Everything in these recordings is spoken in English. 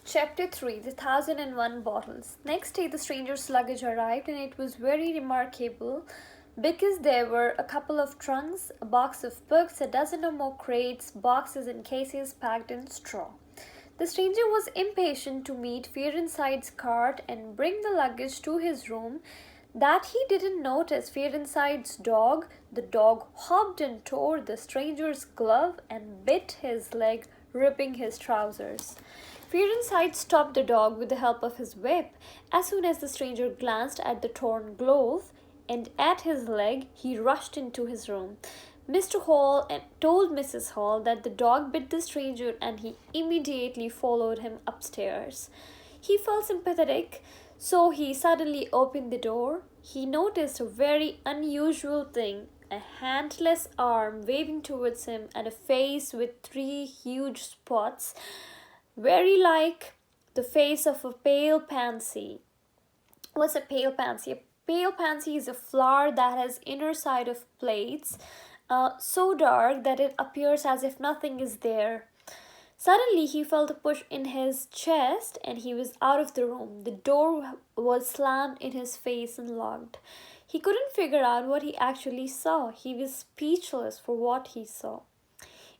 Chapter 3 The 1001 Bottles. Next day, the stranger's luggage arrived, and it was very remarkable because there were a couple of trunks, a box of books, a dozen or more crates, boxes, and cases packed in straw. The stranger was impatient to meet Fearenside's cart and bring the luggage to his room. That he didn't notice Fearenside's dog. The dog hopped and tore the stranger's glove and bit his leg, ripping his trousers. Fearenside stopped the dog with the help of his whip. As soon as the stranger glanced at the torn glove and at his leg, he rushed into his room. Mr. Hall told Mrs. Hall that the dog bit the stranger, and he immediately followed him upstairs. He felt sympathetic, so he suddenly opened the door. He noticed a very unusual thing: a handless arm waving towards him and a face with three huge spots, very like the face of a pale pansy. What's a pale pansy? A pale pansy is a flower that has inner side of plates, so dark that it appears as if nothing is there. Suddenly, he felt a push in his chest and he was out of the room. The door was slammed in his face and locked. He couldn't figure out what he actually saw. He was speechless for what he saw.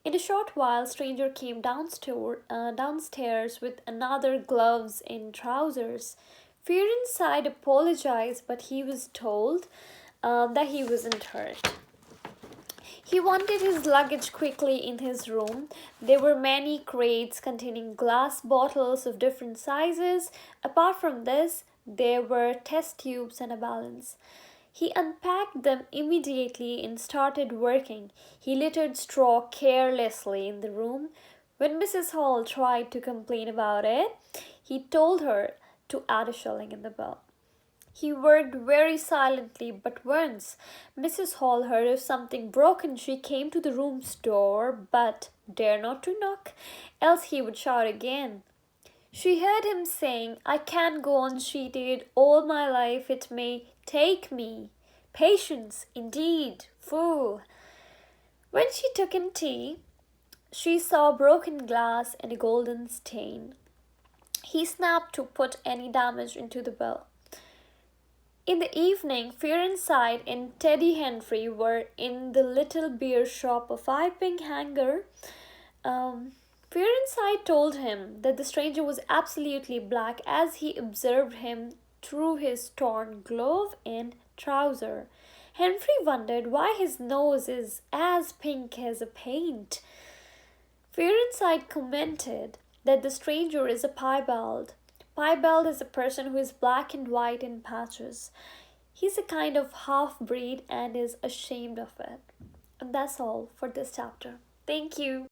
In a short while, stranger came downstairs with another gloves and trousers. Fearenside apologized, but he was told that he wasn't hurt. He wanted his luggage quickly in his room. There were many crates containing glass bottles of different sizes. Apart from this, there were test tubes and a balance. He unpacked them immediately and started working. He littered straw carelessly in the room. When Mrs. Hall tried to complain about it, he told her to add a shilling in the bill. He worked very silently, but once Mrs. Hall heard of something broken, she came to the room's door, but dared not to knock, else he would shout again. She heard him saying, "I can't go on cheated all my life, it may take me. Patience, indeed, fool." When she took in tea, she saw broken glass and a golden stain. He snapped to put any damage into the bill. In the evening, Fearenside and Teddy Henry were in the little beer shop. A five-pink hanger. Fearenside told him that the stranger was absolutely black as he observed him through his torn glove and trouser. Henry wondered why his nose is as pink as a paint. Fearenside commented that the stranger is a piebald. Piebald is a person who is black and white in patches. He's a kind of half-breed and is ashamed of it. And that's all for this chapter. Thank you.